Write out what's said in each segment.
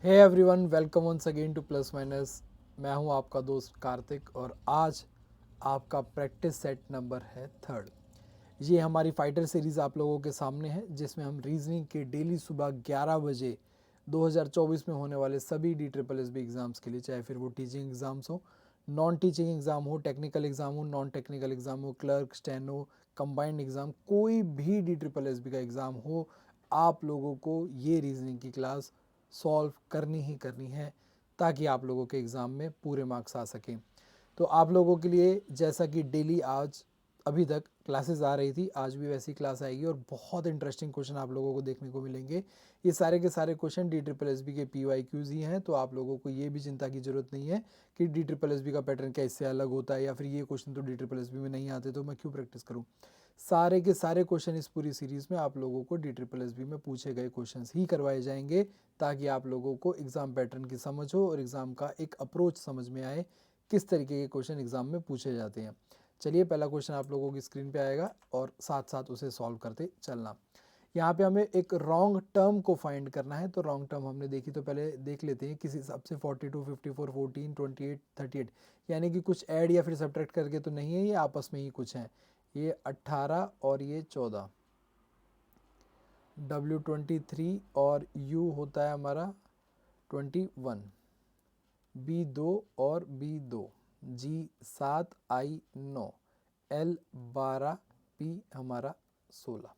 Hey everyone, welcome once again to plus minus. मैं हूं आपका दोस्त कार्तिक और आज आपका प्रैक्टिस सेट नंबर है 3rd। ये हमारी फाइटर सीरीज़ आप लोगों के सामने है जिसमें हम रीजनिंग के डेली सुबह 11 बजे 2024 में होने वाले सभी DSSB एग्ज़ाम्स के लिए, चाहे फिर वो टीचिंग एग्ज़ाम्स हो, नॉन टीचिंग एग्ज़ाम हो, टेक्निकल एग्ज़ाम हो, नॉन टेक्निकल एग्ज़ाम हो, क्लर्क, स्टेनो, कंबाइंड एग्ज़ाम, कोई भी DSSB का एग्ज़ाम हो, आप लोगों को ये रीजनिंग की क्लास सॉल्व करनी ही करनी है ताकि आप लोगों के एग्ज़ाम में पूरे मार्क्स आ सकें। तो आप लोगों के लिए जैसा कि डेली आज अभी तक क्लासेस आ रही थी, आज भी वैसी क्लास आएगी और बहुत इंटरेस्टिंग क्वेश्चन आप लोगों को देखने को मिलेंगे। ये सारे के सारे क्वेश्चन DSSB के PYQs ही हैं, तो आप लोगों को ये भी चिंता की ज़रूरत नहीं है कि DSSB का पैटर्न कैसे अलग होता है या फिर ये क्वेश्चन तो DSSB में नहीं आते तो मैं क्यों प्रैक्टिस करूँ। सारे के सारे क्वेश्चन इस पूरी सीरीज़ में आप लोगों को DSSB में पूछे गए क्वेश्चंस ही करवाए जाएंगे ताकि आप लोगों को एग्ज़ाम पैटर्न की समझ हो और एग्ज़ाम का एक अप्रोच समझ में आए, किस तरीके के क्वेश्चन एग्ज़ाम में पूछे जाते हैं। चलिए, पहला क्वेश्चन आप लोगों की स्क्रीन पे आएगा और साथ साथ उसे सॉल्व करते चलना। यहाँ पे हमें एक रॉन्ग टर्म को फाइंड करना है, तो रॉन्ग टर्म हमने देखी तो पहले देख लेते हैं किस हिसाब से। 42, 54, 14, 28, 38 यानी कि कुछ ऐड या फिर सब्ट्रैक्ट करके तो नहीं है, ये आपस में ही कुछ है। ये 18 और ये 14, W23 और U होता है हमारा 21, B2 और B2, G7, I9, L12, P हमारा 16।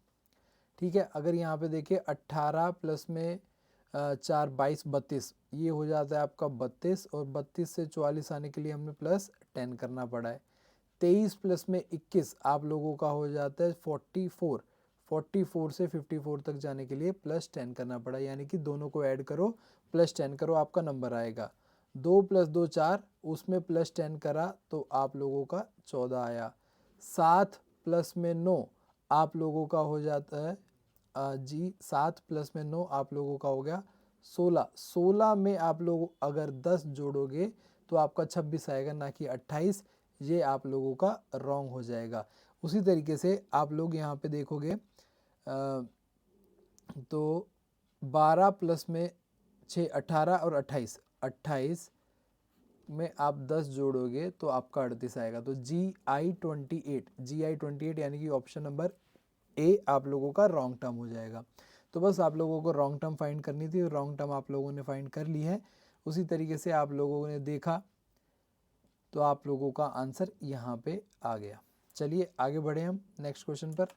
ठीक है, अगर यहाँ पे देखिए 18 प्लस में 4 22 32, ये हो जाता है आपका 32 और 32 से 44 आने के लिए हमें प्लस 10 करना पड़ा है। 23 प्लस में 21 आप लोगों का हो जाता है 44, 44 से 54 तक जाने के लिए प्लस 10 करना पड़ा, यानी कि दोनों को ऐड करो प्लस 10 करो, आपका नंबर आएगा 2 + 2 4, उसमें प्लस 10 करा तो आप लोगों का 14 आया। 7 प्लस में 9 आप लोगों का हो जाता है जी 7 प्लस में 9 आप लोगों का हो गया 16। 16 में आप लोग अगर 10 जोड़ोगे तो आपका 26 आएगा, ना कि 28। ये आप लोगों का रॉन्ग हो जाएगा। उसी तरीके से आप लोग यहाँ पे देखोगे तो 12 प्लस में 6 18 और 28, 28 में आप 10 जोड़ोगे तो आपका 38 आएगा। तो GI28 यानी कि ऑप्शन नंबर ए आप लोगों का रॉन्ग टर्म हो जाएगा। तो बस आप लोगों को रॉन्ग टर्म फाइंड करनी थी और रॉन्ग टर्म आप लोगों ने फाइंड कर ली है। उसी तरीके से आप लोगों ने देखा तो आप लोगों का आंसर यहाँ पे आ गया। चलिए आगे बढ़े हम नेक्स्ट क्वेश्चन पर।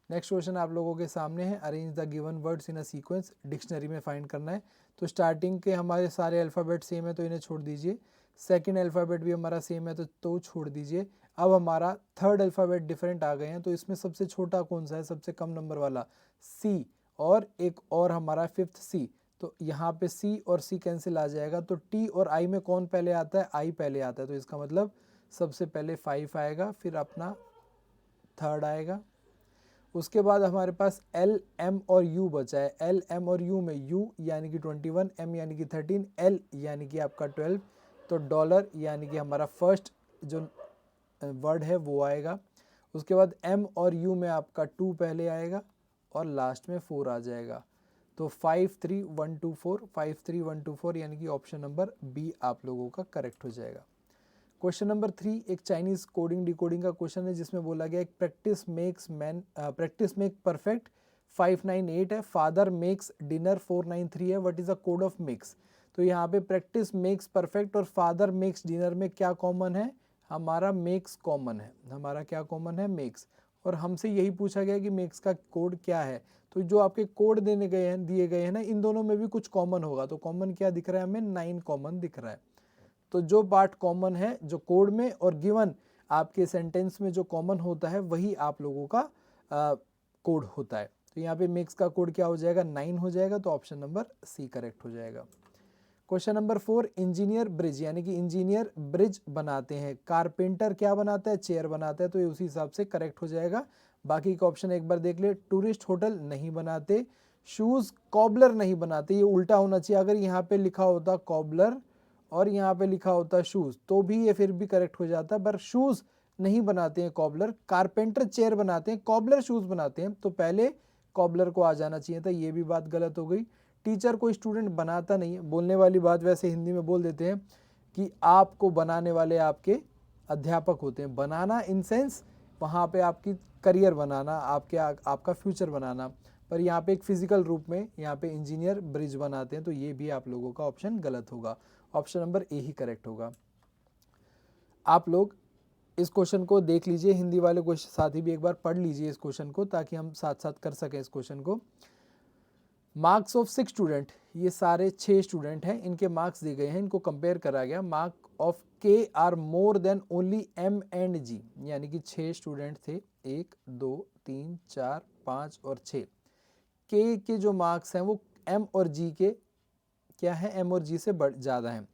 नेक्स्ट क्वेश्चन आप लोगों के सामने है, arrange the given words in a sequence. Dictionary में फाइंड करना है। तो स्टार्टिंग के हमारे सारे अल्फ़ाबेट सेम है तो इन्हें छोड़ दीजिए। सेकंड अल्फ़ाबेट भी हमारा सेम है तो छोड़ दीजिए। अब हमारा थर्ड अल्फ़ाबेट डिफरेंट आ गए हैं, तो इसमें सबसे छोटा कौन सा है, सबसे कम नंबर वाला सी, और एक और हमारा फिफ्थ सी। तो यहाँ पे सी और सी कैंसिल आ जाएगा, तो टी और आई में कौन पहले आता है, आई पहले आता है, तो इसका मतलब सबसे पहले 5 आएगा, फिर अपना थर्ड आएगा। उसके बाद हमारे पास एल एम और यू बचा है। एल एम और यू में यू यानी कि 21, एम यानी कि 13, एल यानी कि आपका 12, तो डॉलर यानी कि हमारा फर्स्ट जो वर्ड है वो आएगा। उसके बाद एम और यू में आपका 2 पहले आएगा और लास्ट में 4 आ जाएगा। तो 53124, 53124 यानी कि ऑप्शन नंबर बी आप लोगों का करेक्ट हो जाएगा। क्वेश्चन नंबर 3 एक चाइनीज कोडिंग डिकोडिंग का क्वेश्चन है जिसमें बोला गया एक प्रैक्टिस मेक परफेक्ट 598 है, फादर मेक्स डिनर 493 है, what is the code of makes. तो यहाँ पे प्रैक्टिस मेक्स परफेक्ट और फादर मेक्स डिनर में क्या कॉमन है, हमारा मेक्स कॉमन है। हमारा क्या कॉमन है, मेक्स। और हमसे यही पूछा गया कि मेक्स का कोड क्या है, तो जो आपके कोड दिए गए हैं ना, इन दोनों में भी कुछ कॉमन होगा। तो कॉमन क्या दिख रहा है हमें, 9 कॉमन दिख रहा है। तो जो पार्ट कॉमन है जो कोड में और गिवन आपके सेंटेंस में जो कॉमन होता है वही आप लोगों का कोड होता है। तो यहाँ पे मेक्स का कोड क्या हो जाएगा, 9 हो जाएगा, तो ऑप्शन नंबर सी करेक्ट हो जाएगा। क्वेश्चन नंबर 4 इंजीनियर ब्रिज यानी कि इंजीनियर ब्रिज बनाते हैं, कारपेंटर क्या बनाता है, चेयर बनाता है, तो ये उसी हिसाब से करेक्ट हो जाएगा। बाकी का ऑप्शन एक बार देख ले, टूरिस्ट होटल नहीं बनाते, शूज कॉबलर नहीं बनाते, ये उल्टा होना चाहिए। अगर यहाँ पे लिखा होता कॉबलर और यहाँ पे लिखा होता शूज तो भी ये फिर भी करेक्ट हो जाता, पर शूज नहीं बनाते हैं कॉबलर, कारपेंटर चेयर बनाते हैं, कॉबलर शूज बनाते हैं, तो पहले कॉबलर को आ जाना चाहिए था, ये भी बात गलत हो गई। टीचर को स्टूडेंट बनाता नहीं है। बोलने वाली बात वैसे हिंदी में बोल देते हैं कि आपको बनाने वाले आपके अध्यापक होते हैं। बनाना इन सेंस वहाँ पे आपकी करियर बनाना, आपका फ्यूचर बनाना, पर यहाँ पे एक फिजिकल रूप में यहाँ पे इंजीनियर ब्रिज बनाते हैं। तो ये भी आप लोगों का ऑप्शन गलत होगा, option number A he correct होगा। आप लोग इस क्वेश्चन को देख लीजिए, हिंदी वाले क्वेश्चन साथी भी एक बार पढ़ लीजिए इस क्वेश्चन को, ताकि हम साथ साथ कर सकें इस क्वेश्चन को। मार्क्स ऑफ 6 स्टूडेंट, ये सारे 6 स्टूडेंट हैं, इनके मार्क्स दिए गए हैं, इनको कंपेयर करा गया। Mark of K are more than only M and G, यानी कि 6 स्टूडेंट थे, 1 2 3 4 5 और 6। के जो मार्क्स हैं वो एम और जी के क्या है, एम और जी से ज़्यादा हैं।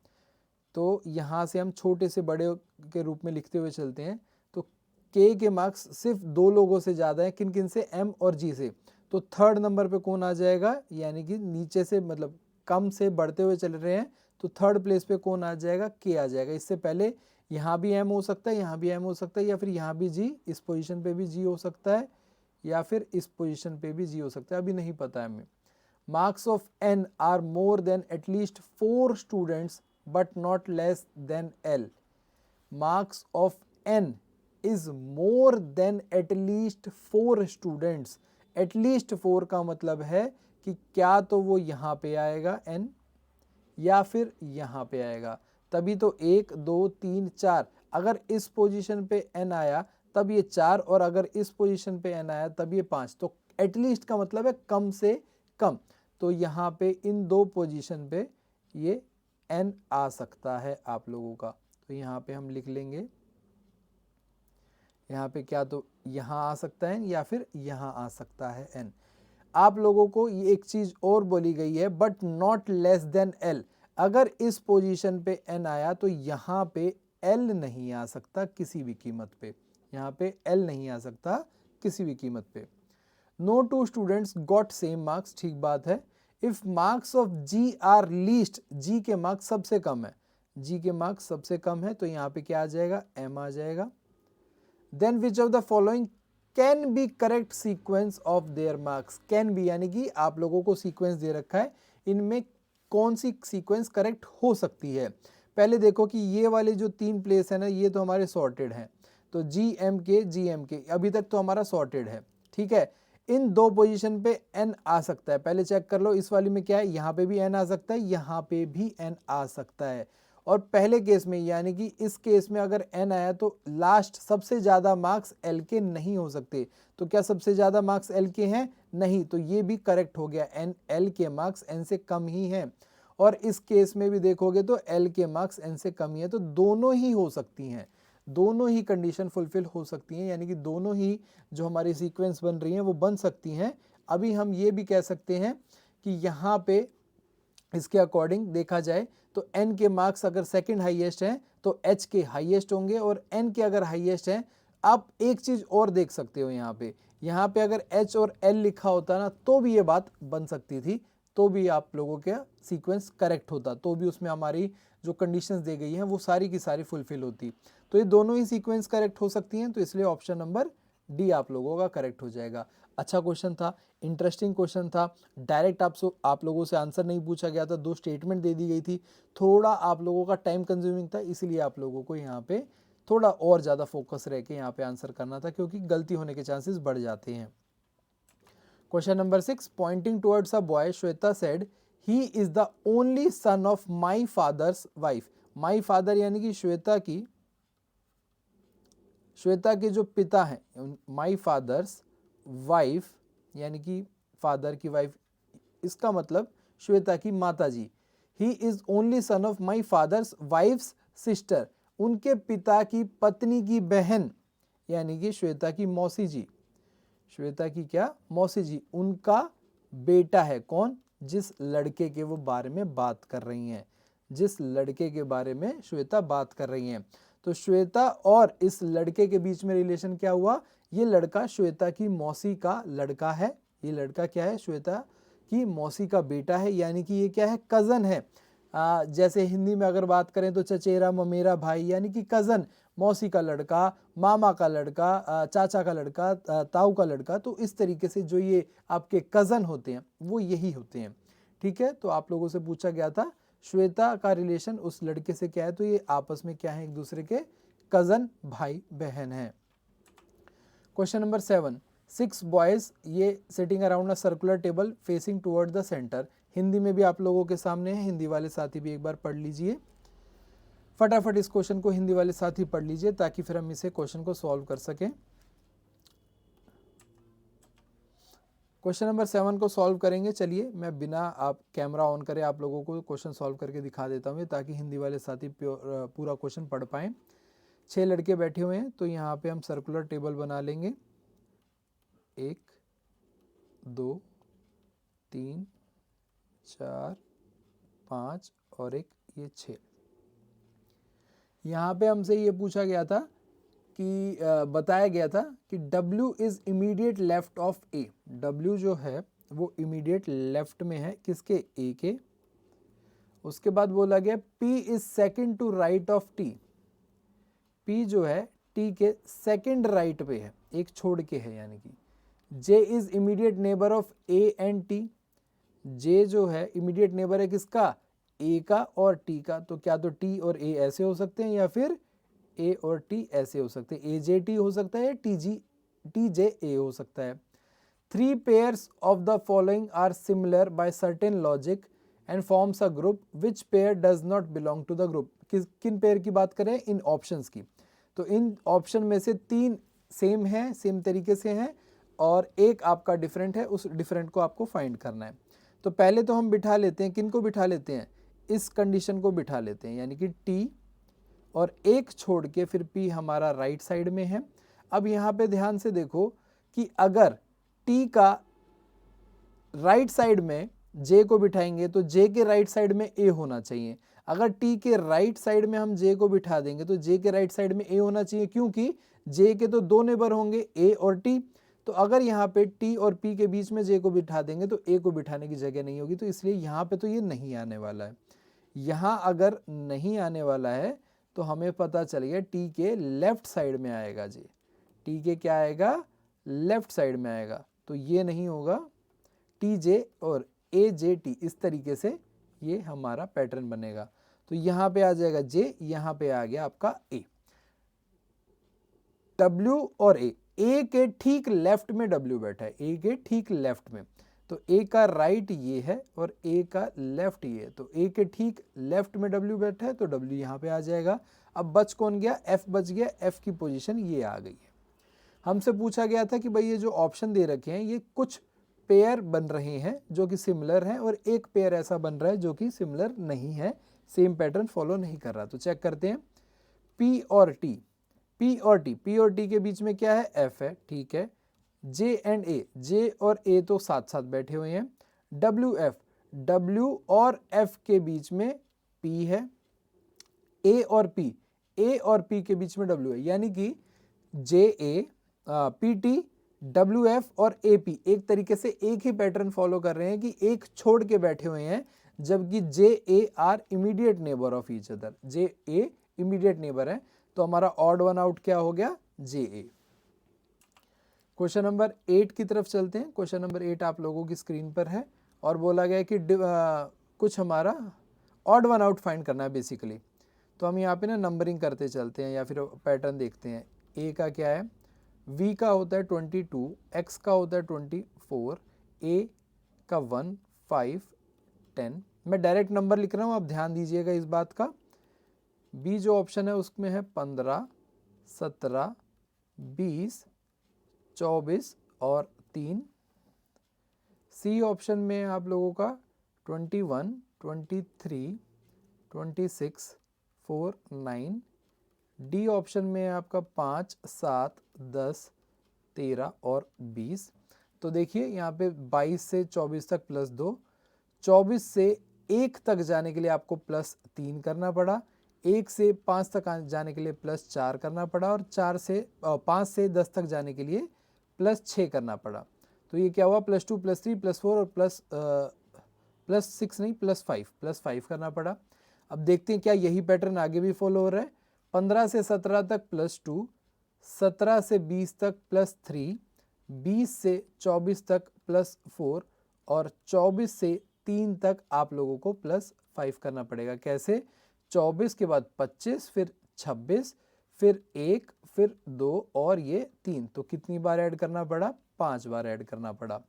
तो यहाँ से हम छोटे से बड़े के रूप में लिखते हुए चलते हैं। तो के मार्क्स सिर्फ 2 लोगों से ज़्यादा है, किन किन से, एम और जी से। तो थर्ड नंबर पे कौन आ जाएगा, यानी कि नीचे से मतलब कम से बढ़ते हुए चल रहे हैं, तो थर्ड प्लेस पे कौन आ जाएगा, के आ जाएगा। इससे पहले यहाँ भी एम हो सकता है, यहाँ भी एम हो सकता है, या फिर यहाँ भी जी, इस पोजीशन पे भी जी हो सकता है, या फिर इस पोजीशन पे भी जी हो सकता है, अभी नहीं पता है हमें। Marks of N are more than at least 4 students but not less than L. Marks of N is more than at least 4 students. At least 4 का मतलब है कि क्या तो वो यहाँ पे आएगा N, या फिर यहाँ पे आएगा, तभी तो 1 2 3 4। अगर इस पोजीशन पे N आया तब ये 4, और अगर इस पोजीशन पे N आया तब ये 5। तो एटलीस्ट का मतलब है कम से कम। तो यहाँ पे इन 2 पोजीशन पे ये n आ सकता है आप लोगों का। तो यहाँ पे हम लिख लेंगे, यहाँ पे क्या तो यहाँ आ सकता है या फिर यहाँ आ सकता है n। आप लोगों को ये एक चीज और बोली गई है, but not less than l। अगर इस पोजीशन पे n आया तो यहाँ पे l नहीं आ सकता किसी भी कीमत पे, यहाँ पे l नहीं आ सकता किसी भी कीमत पे। No 2 students got same marks, ठीक बात है। If marks of G are least, G के मार्क्स सबसे कम है, जी के मार्क्स सबसे कम है, तो यहाँ पे क्या आ जाएगा, एम आ जाएगा। Then which of the following can be correct sequence of their marks. Can be यानी कि आप लोगों को सीक्वेंस दे रखा है, इनमें कौन सी सीक्वेंस करेक्ट हो सकती है। पहले देखो कि ये वाले जो 3 प्लेस है ना, ये तो हमारे सॉर्टेड हैं, तो जी एम के अभी तक तो हमारा सॉर्टेड है, ठीक है। इन 2 पोजीशन पे n आ सकता है, पहले चेक कर लो। इस वाली में क्या है, यहाँ पे भी n आ सकता है, यहाँ पे भी n आ सकता है। और पहले केस में यानी कि इस केस में अगर n आया तो लास्ट सबसे ज़्यादा मार्क्स l के नहीं हो सकते। तो क्या सबसे ज़्यादा मार्क्स l के हैं, नहीं, तो ये भी करेक्ट हो गया, n l के मार्क्स n से कम ही हैं। और इस केस में भी देखोगे तो l के मार्क्स n से कम ही है, तो दोनों ही हो सकती हैं, दोनों ही कंडीशन फुलफिल हो सकती हैं, यानी कि दोनों ही जो हमारी सीक्वेंस बन रही हैं वो बन सकती हैं। अभी हम ये भी कह सकते हैं कि यहाँ पे इसके अकॉर्डिंग देखा जाए तो n के मार्क्स अगर सेकंड हाईएस्ट हैं तो h के हाईएस्ट होंगे, और n के अगर हाईएस्ट हैं, आप एक चीज़ और देख सकते हो, यहाँ पे अगर h और l लिखा होता ना तो भी ये बात बन सकती थी, तो भी आप लोगों का सीक्वेंस करेक्ट होता, तो भी उसमें हमारी जो कंडीशंस दी गई हैं वो सारी की सारी फुलफिल होती। तो ये दोनों ही सीक्वेंस करेक्ट हो सकती हैं, तो इसलिए ऑप्शन नंबर डी आप लोगों का करेक्ट हो जाएगा। अच्छा क्वेश्चन था, इंटरेस्टिंग क्वेश्चन था, डायरेक्ट आप लोगों से आंसर नहीं पूछा गया था, 2 स्टेटमेंट दे दी गई थी, थोड़ा आप लोगों का टाइम कंज्यूमिंग था, इसलिए आप लोगों को यहाँ पे थोड़ा और ज़्यादा फोकस रह के यहाँ पे आंसर करना था, क्योंकि गलती होने के चांसेस बढ़ जाते हैं। Question number 6, pointing towards a boy, Shweta said he is the only son of my fathers wife. My father यानी कि श्वेता के जो पिता हैं, माई फादर्स वाइफ यानी कि फादर की वाइफ, इसका मतलब श्वेता की माता ji. He is only son of my father's wife's sister, उनके पिता की पत्नी की बहन, यानी कि श्वेता की मौसी जी, श्वेता की क्या, मौसी जी, उनका बेटा है। कौन, जिस लड़के के वो बारे में बात कर रही हैं, जिस लड़के के बारे में श्वेता बात कर रही हैं। तो श्वेता और इस लड़के के बीच में रिलेशन क्या हुआ, ये लड़का श्वेता की मौसी का लड़का है, ये लड़का क्या है, श्वेता की मौसी का बेटा है, यानी कि ये क्या है, कज़न है। जैसे हिंदी में अगर बात करें तो चचेरा ममेरा भाई, यानी कि कज़न, मौसी का लड़का, मामा का लड़का, चाचा का लड़का, ताऊ का लड़का। तो इस तरीके से जो ये आपके कज़न होते हैं वो यही होते हैं, ठीक है। तो आप लोगों से पूछा गया था श्वेता का रिलेशन उस लड़के से क्या है, तो ये आपस में क्या है, एक दूसरे के कजन भाई बहन है। क्वेश्चन नंबर 7, 6 बॉयज ये sitting around a circular table facing toward the centre. Hindi में भी आप लोगों के सामने है, हिंदी वाले साथी भी एक बार पढ़ लीजिए। फटाफट इस क्वेश्चन को हिंदी वाले साथी पढ़ लीजिए ताकि फिर हम इसे क्वेश्चन को सॉल्व कर सकें। क्वेश्चन नंबर 7 को सॉल्व करेंगे। चलिए मैं बिना आप कैमरा ऑन करे आप लोगों को क्वेश्चन सॉल्व करके दिखा देता हूँ ताकि हिंदी वाले साथी पूरा क्वेश्चन पढ़ पाएँ। 6 लड़के बैठे हुए हैं, तो यहाँ पे हम सर्कुलर टेबल बना लेंगे। 1 2 3 4 5 और एक ये 6। यहाँ पे हमसे ये पूछा गया था कि बताया गया था कि W is immediate left of A। W जो है वो इमीडिएट लेफ्ट में है किसके, A के। उसके बाद बोला गया P is second to right of T। P जो है T के सेकंड राइट पे है, एक छोड़ के है, यानी कि J is immediate neighbour of A and T। J जो है इमीडिएट नेबर है किसका, A का और T का। तो क्या तो T और A ऐसे हो सकते हैं या फिर A और T ऐसे हो सकते हैं, AJT हो सकता है, TJA हो सकता है। 3 pairs of the following are similar by certain logic and forms a group, which pair does not belong to the group। किन पेयर की बात करें, इन ऑप्शंस की। तो इन ऑप्शन में से 3 सेम है, सेम तरीके से हैं, और एक आपका डिफरेंट है, उस डिफरेंट को आपको फाइंड करना है। तो पहले तो हम बिठा लेते हैं, किन को बिठा लेते हैं, इस कंडीशन को बिठा लेते हैं, यानी कि T और एक छोड़ के फिर P हमारा राइट साइड में है। अब यहाँ पे ध्यान से देखो कि अगर T का राइट साइड में J को बिठाएंगे तो J के राइट साइड में A होना चाहिए। अगर T के राइट साइड में हम J को बिठा देंगे तो J के राइट साइड में A होना चाहिए, क्योंकि J के तो 2 नेबर होंगे, A और T। तो अगर यहाँ पे T और P के बीच में J को बिठा देंगे तो A को बिठाने की जगह नहीं होगी, तो इसलिए यहाँ पे तो ये नहीं आने वाला है। यहाँ अगर नहीं आने वाला है तो हमें पता चल गया T के लेफ्ट साइड में आएगा J। T के क्या आएगा, लेफ्ट साइड में आएगा, तो ये नहीं होगा। TJ और AJT, इस तरीके से ये हमारा पैटर्न बनेगा। तो यहाँ पे आ जाएगा J, यहाँ पे आ गया आपका A। W और A के ठीक लेफ्ट में W बैठा है, A के ठीक लेफ्ट में। तो A का राइट ये है और A का लेफ्ट ये है, तो A के ठीक लेफ्ट में W बैठा है, तो W यहाँ पे आ जाएगा। अब बच कौन गया, F बच गया। F की पोजीशन ये आ गई है। हमसे पूछा गया था कि भाई ये जो ऑप्शन दे रखे हैं ये कुछ पेयर बन रहे हैं जो कि सिमिलर हैं, और एक पेयर ऐसा बन रहा है जो कि सिमिलर नहीं है, सेम पैटर्न फॉलो नहीं कर रहा। तो चेक करते हैं, P और T, P और T के बीच में क्या है, F है, ठीक है। J एंड A, J और A तो साथ साथ बैठे हुए हैं। WF, W और F के बीच में P है। A और P के बीच में W है, यानी कि JA, PT, WF और AP एक तरीके से एक ही पैटर्न फॉलो कर रहे हैं कि एक छोड़ के बैठे हुए हैं, जबकि JA are immediate neighbour of each other. JA immediate neighbour है, तो हमारा ऑड वन आउट क्या हो गया, JA। क्वेश्चन नंबर 8 की तरफ चलते हैं। क्वेश्चन नंबर 8 आप लोगों की स्क्रीन पर है और बोला गया है कि कुछ हमारा ऑड वन आउट फाइंड करना है बेसिकली। तो हम यहाँ पे ना नंबरिंग करते चलते हैं या फिर पैटर्न देखते हैं। A का क्या है, V का होता है 22, X का होता है 24, A का 1, 5, 10। मैं डायरेक्ट नंबर लिख रहा हूँ, आप ध्यान दीजिएगा इस बात का। B जो ऑप्शन है उसमें है 15, 17, 20, 24 और 3। C ऑप्शन में आप लोगों का 21, 23, 26, 4, 9। D ऑप्शन में आपका 5, 7, 10, 13 और 20। तो देखिए यहाँ पे 22 से 24 तक +2, 24 से 1 तक जाने के लिए आपको +3 करना पड़ा, 1 से 5 तक जाने के लिए +4 करना पड़ा, और 5 से 10 तक जाने के लिए +6 करना पड़ा। तो ये क्या हुआ, +2, +3, +4 और +6 नहीं +5 करना पड़ा। अब देखते हैं क्या यही पैटर्न आगे भी फॉलो हो रहा है। 15 से 17 तक +2, 17 से 20 तक +3, 20 से 24 तक +4 और 24 से 3 तक आप लोगों को +5 करना पड़ेगा। कैसे? 24 के बाद 25, फिर 26, फिर 1, फिर 2 और ये 3। तो कितनी बार ऐड करना पड़ा? 5 बार ऐड करना पड़ा।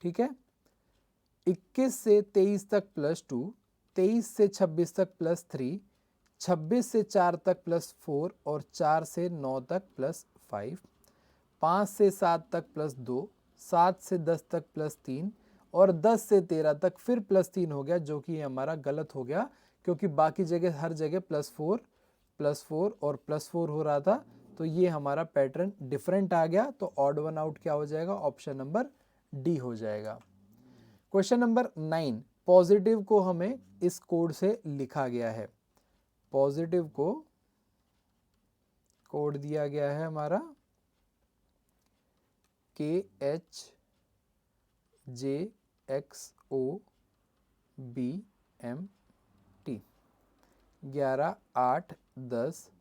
ठीक है। 21 से 23 तक +2, 23 से 26 तक +3, 26 से 4 तक +4 और 4 से 9 तक +5, 5 से 7 तक +2, 7 से 10 तक +3 और 10 से 13 तक फिर +3 हो गया, जो कि हमारा गलत हो गया क्योंकि बाकी जगह हर जगह +4 और +4 हो रहा था। तो ये हमारा पैटर्न डिफरेंट आ गया। तो ऑड वन आउट क्या हो जाएगा? ऑप्शन नंबर डी हो जाएगा। क्वेश्चन नंबर 9, पॉजिटिव को हमें इस कोड से लिखा गया है। पॉजिटिव को कोड दिया गया है हमारा KHJXOBMT। 11, 8, 10,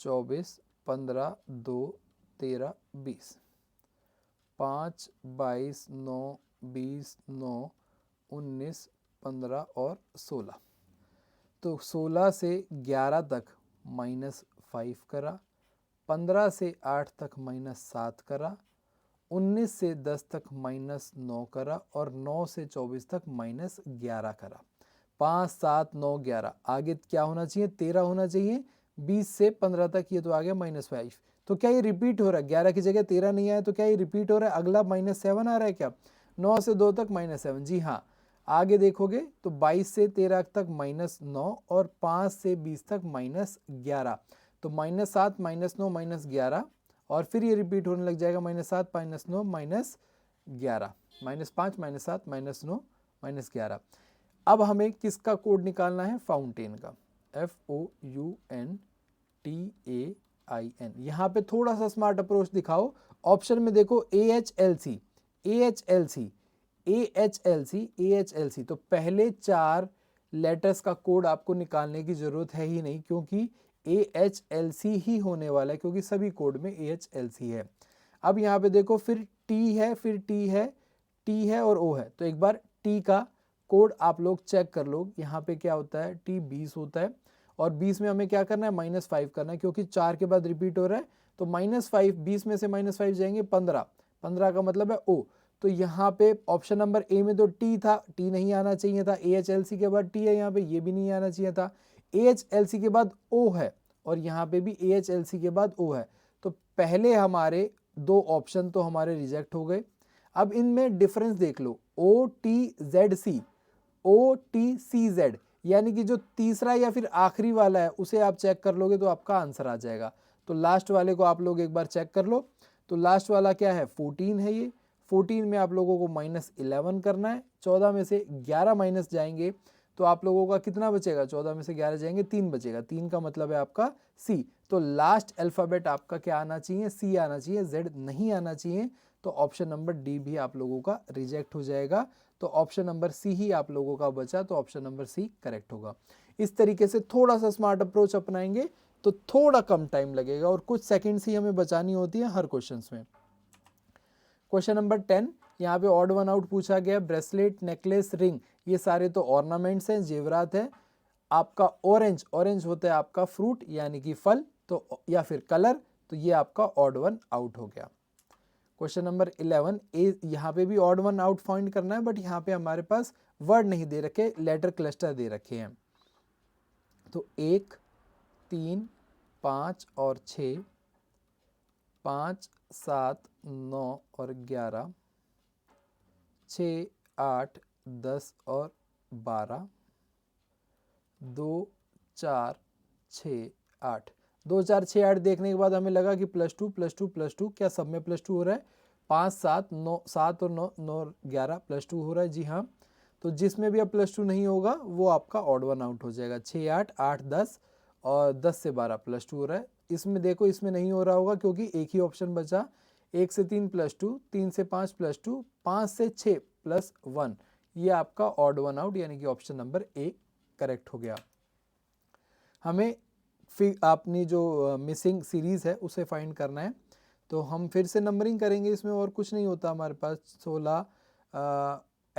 24, 15, 2, 13, 20, 5, 22, 9, 20, 9, 19, 15 और 16। तो 16 से 11 तक -5 करा, 15 से 8 तक -7 करा, 19 से 10 तक -9 करा और 9 से 24 तक -11 करा। 5, 7, 9, 11 आगे क्या होना चाहिए? 13 होना चाहिए। 20 से 15 तक ये तो आ गया -5। तो क्या ये रिपीट हो रहा है? 11 की जगह 13 नहीं आया तो क्या ये रिपीट हो रहा है? अगला -7 आ रहा है क्या? 9 से 2 तक -7। जी हाँ। आगे देखोगे तो 22 से 13 तक -9 और 5 से 20 तक -11। तो -7, -9, -11 और फिर ये रिपीट होने लग जाएगा -7, -9, -11, -5, -7, -9, -11। अब हमें किसका कोड निकालना है? फाउंटेन का। FOUNTAIN। यहाँ पे थोड़ा सा स्मार्ट अप्रोच दिखाओ। ऑप्शन में देखो AHLC, AHLC, AHLC, AHLC। तो पहले 4 लेटर्स का कोड आपको निकालने की जरूरत है ही नहीं, क्योंकि AHLC ही होने वाला है, क्योंकि सभी कोड में AHLC है। अब यहाँ पे देखो फिर T है, फिर T है, T है और O है। तो एक बार T का कोड आप लोग चेक कर लो। यहाँ पे क्या होता है? T 20 होता है और 20 में हमें क्या करना है? -5 करना है, क्योंकि 4 के बाद रिपीट हो रहा है। तो -5, 20 में से -5 जाएंगे 15, 15 का मतलब है O। तो यहाँ पे ऑप्शन नंबर ए में तो T था, T नहीं आना चाहिए था। AHLC के बाद T है, यहाँ पे ये भी नहीं आना चाहिए था। AHLC के बाद O है और यहाँ पे भी AHLC के बाद O है। तो पहले हमारे 2 ऑप्शन तो हमारे रिजेक्ट हो गए। अब इनमें डिफरेंस देख लो, OTZC, OTCZ, यानी कि जो तीसरा या फिर आखिरी वाला है उसे आप चेक कर लोगे तो आपका आंसर आ जाएगा। तो लास्ट वाले को आप लोग एक बार चेक कर लो। तो लास्ट वाला क्या है? 14 है। ये 14 में आप लोगों को -11 करना है। 14 में से 11 माइनस जाएंगे तो आप लोगों का कितना बचेगा? 14 में से 11 जाएंगे, 3 बचेगा। 3 का मतलब है आपका C। तो लास्ट अल्फ़ाबेट आपका क्या आना चाहिए? C आना चाहिए, Z नहीं आना चाहिए। तो ऑप्शन नंबर डी भी आप लोगों का रिजेक्ट हो जाएगा। तो ऑप्शन नंबर सी ही आप लोगों का बचा। तो ऑप्शन नंबर सी करेक्ट होगा। इस तरीके से थोड़ा सा स्मार्ट अप्रोच अपनाएंगे तो थोड़ा कम टाइम लगेगा और कुछ सेकंड्स ही हमें बचानी होती है हर क्वेश्चंस में। क्वेश्चन नंबर 10, यहाँ पे ऑड वन आउट पूछा गया। ब्रेसलेट, नेकलेस, रिंग, ये सारे तो ऑर्नामेंट्स हैं, जेवरात है। आपका ऑरेंज, ऑरेंज होता है आपका फ्रूट यानी कि फल, तो या फिर कलर, तो ये आपका ऑड वन आउट हो गया। क्वेश्चन नंबर 11 ए, यहाँ पे भी ऑड वन आउट फाइंड करना है, बट यहाँ पे हमारे पास वर्ड नहीं दे रखे, लेटर क्लस्टर दे रखे हैं। तो 1, 3, 5 और 6, 5, 7, 9 और 11, 6, 8, 10 और 12, 2, 4, 6, 8। 2, 4, 6, 8 देखने के बाद हमें लगा कि +2 +2 +2, क्या सब में +2 हो रहा है? 5, 7, 9, 7 और 9, 9 और 11 +2 हो रहा है। जी हाँ। तो जिसमें भी अब +2 नहीं होगा वो आपका ऑड वन आउट हो जाएगा। 6, 8, 8, 10 और 10 से 12 +2 हो रहा है। इसमें देखो, इसमें नहीं हो रहा होगा क्योंकि एक ही ऑप्शन बचा। 1 से 3 +2, 3 से 5 +2, 5 से 6 +1, ये आपका ऑड वन आउट यानी कि ऑप्शन नंबर ए करेक्ट हो गया। हमें फिर अपनी जो मिसिंग सीरीज़ है उसे फाइंड करना है। तो हम फिर से नंबरिंग करेंगे, इसमें और कुछ नहीं होता हमारे पास। 16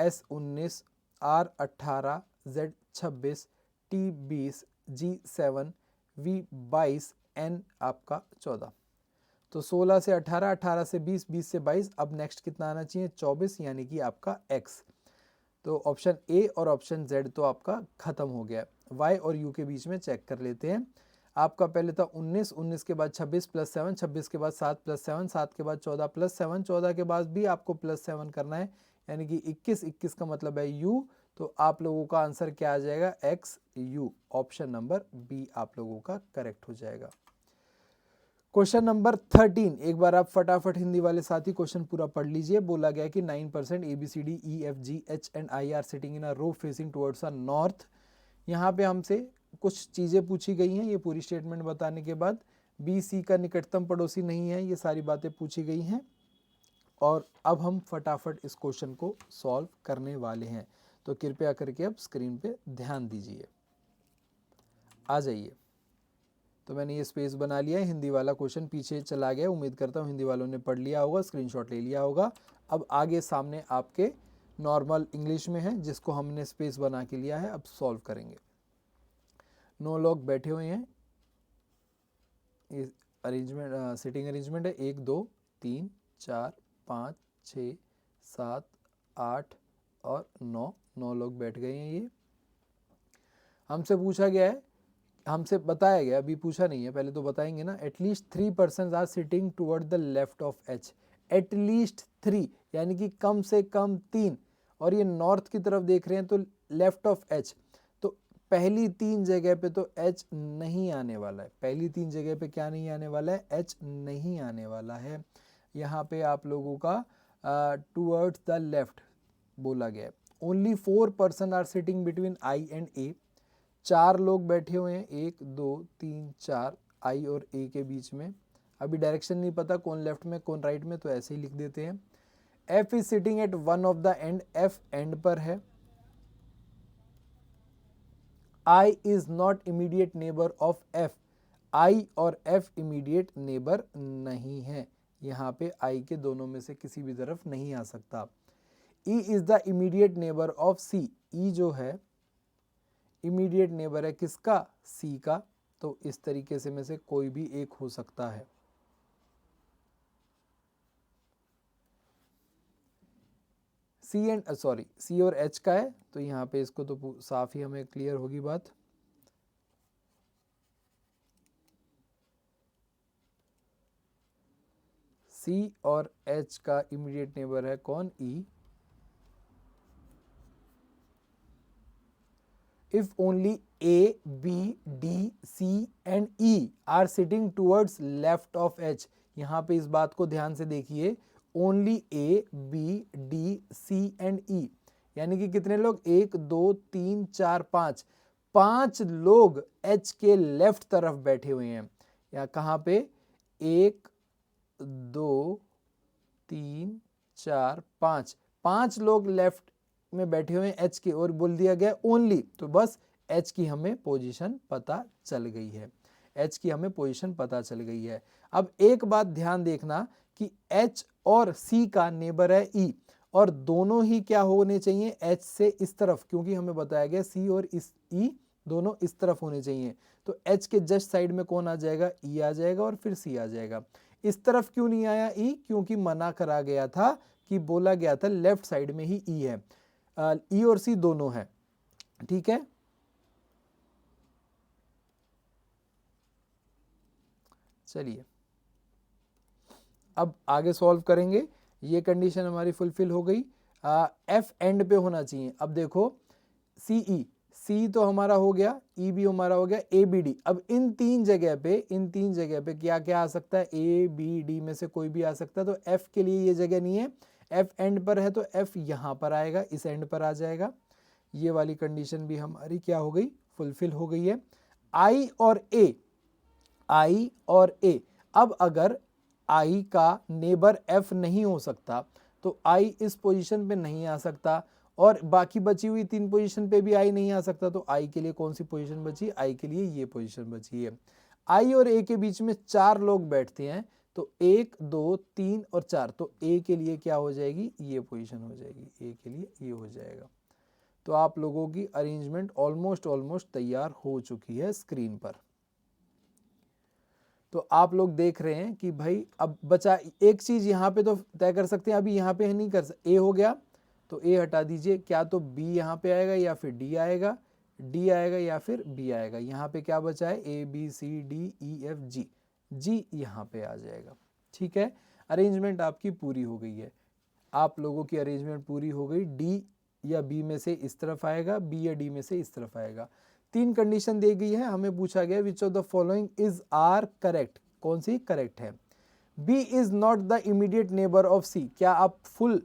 S19, R18, Z26, T20, G7, V22, N आपका 14। तो 16 से 18, 18 से 20, 20 से 22, अब नेक्स्ट कितना आना चाहिए 24, यानी कि आपका x। तो ऑप्शन ए और ऑप्शन जेड तो आपका खत्म हो गया। y और u के बीच में चेक कर लेते हैं। आपका पहले था 19, 19 के बाद 26 प्लस 7, 26 के बाद 7 प्लस 7, 7 के बाद 14 प्लस 7, 14 के बाद भी आपको प्लस 7 करना है, यानी कि 21, 21 का मतलब है u। तो आप लोगों का आंसर क्या आ जाएगा x u। Option number B आप लोगों का करेक्ट हो जाएगा। क्वेश्चन नंबर 13, एक बार आप फटाफट हिंदी वाले साथी क्वेश्चन पूरा पढ़ लीजिए। बोला गया कि 9% ABCD EFG H and I are sitting in a row facing towards a north. यहाँ पे हमसे कुछ चीज़ें पूछी गई हैं, ये पूरी स्टेटमेंट बताने के बाद BC का निकटतम पड़ोसी नहीं है, ये सारी बातें पूछी गई हैं। और अब हम फटाफट इस क्वेश्चन को सॉल्व करने वाले हैं, तो कृपया करके अब स्क्रीन पे ध्यान दीजिए। आ जाइए। तो मैंने ये स्पेस बना लिया है, हिंदी वाला क्वेश्चन पीछे चला गया, उम्मीद करता हूँ हिंदी वालों ने पढ़ लिया होगा, स्क्रीनशॉट ले लिया होगा। अब आगे सामने आपके नॉर्मल इंग्लिश में है, जिसको हमने स्पेस बना के लिया है। अब सॉल्व करेंगे। 9 लोग बैठे हुए हैं, ये अरेंजमेंट सिटिंग अरेंजमेंट है। 1 2 3 4 5 6 7 8 और 9 लोग बैठ गए हैं। ये हमसे पूछा गया है, हमसे बताया गया, अभी पूछा नहीं है, पहले तो बताएंगे ना। At least 3% are sitting toward the left of H. At least 3 यानी कि कम से कम 3, और ये नॉर्थ की तरफ देख रहे हैं तो लेफ्ट ऑफ एच। तो पहली 3 जगह पे तो एच नहीं आने वाला है। पहली 3 जगह पे क्या नहीं आने वाला है, एच नहीं आने वाला है। यहाँ पे आप लोगों का टुवर्ड्स द लेफ्ट बोला गया है। Only 4% are sitting between I and A. 4 लोग बैठे हुए हैं, 1 2 3 4 आई और ए के बीच में। अभी डायरेक्शन नहीं पता कौन लेफ्ट में कौन राइट में, तो ऐसे ही लिख देते हैं। F is sitting at one of the end, F end पर है। I is not immediate neighbour of F, I और एफ इमीडिएट नेबर नहीं है। यहाँ पे आई के दोनों में से किसी भी तरफ नहीं आ सकता। E is the immediate neighbour of C, E जो है इमीडिएट नेबर है किसका, सी का। तो इस तरीके से में से कोई भी एक हो सकता है। सी और एच का है, तो यहाँ पे इसको तो साफ ही हमें क्लियर होगी बात। सी और एच का इमीडिएट नेबर है कौन, ई। If only A, B, D, C and E are sitting towards left of H, यहाँ पे इस बात को ध्यान से देखिए। Only A, B, D, C and E, यानी कि कितने लोग, 1 2 3 4 5, 5 लोग H के लेफ्ट तरफ बैठे हुए हैं। या कहाँ पे, 1 2 3 4 5, 5 लोग लेफ्ट में बैठे हुए हैं एच के, और बोल दिया गया ओनली, तो बस एच की हमें पोजीशन पता चल गई है। एच की हमें पोजीशन पता चल गई है। अब एक बात ध्यान देखना कि एच और सी का नेबर है ई, और दोनों ही क्या होने चाहिए, एच से इस तरफ, क्योंकि हमें बताया गया सी और इस ई दोनों इस तरफ होने चाहिए। तो एच के जस्ट साइड में कौन आ जाएगा, ई आ जाएगा, और फिर सी आ जाएगा। इस तरफ क्यों नहीं आया ई, क्योंकि मना करा गया था, कि बोला गया था लेफ्ट साइड में ही ई है। ई और सी दोनों है, ठीक है। चलिए अब आगे सॉल्व करेंगे। ये कंडीशन हमारी फुलफिल हो गई। एफ एंड पे होना चाहिए। अब देखो सीई, सी तो हमारा हो गया, ई भी हमारा हो गया, ए बी डी। अब इन तीन जगह पे क्या क्या आ सकता है, ए बी डी में से कोई भी आ सकता है। तो एफ के लिए ये जगह नहीं है, एफ एंड पर है, तो एफ यहां पर आएगा, इस एंड पर आ जाएगा। ये वाली कंडीशन भी हमारी क्या हो गई, फुलफिल हो गई है। आई और ए, अब अगर आई का नेबर एफ नहीं हो सकता, तो आई इस पोजीशन पे नहीं आ सकता, और बाकी बची हुई 3 पोजीशन पे भी आई नहीं आ सकता। तो आई के लिए कौन सी पोजीशन बची, आई के लिए ये पोजीशन बची है। आई और ए के बीच में 4 लोग बैठते हैं, तो 1 2 3 और 4, तो ए के लिए क्या हो जाएगी, ये पोजीशन हो जाएगी, ए के लिए ये हो जाएगा। तो आप लोगों की अरेंजमेंट ऑलमोस्ट तैयार हो चुकी है स्क्रीन पर। तो आप लोग देख रहे हैं कि भाई अब बचा एक चीज, यहाँ पे तो तय कर सकते हैं, अभी यहाँ पे नहीं कर सकते। ए हो गया तो ए हटा दीजिए, क्या तो बी यहाँ पे आएगा या फिर डी आएगा, डी आएगा या फिर बी आएगा। यहाँ पे क्या बचा है, A B C D E F G, G यहाँ पे आ जाएगा। ठीक है, अरेंजमेंट आपकी पूरी हो गई है। आप लोगों की अरेंजमेंट पूरी हो गई। डी या बी में से इस तरफ आएगा, बी या डी में से इस तरफ आएगा। 3 कंडीशन दी गई है, हमें पूछा गया which of the following is are correct, कौन सी करेक्ट है। B is not the immediate neighbour of C, क्या आप फुल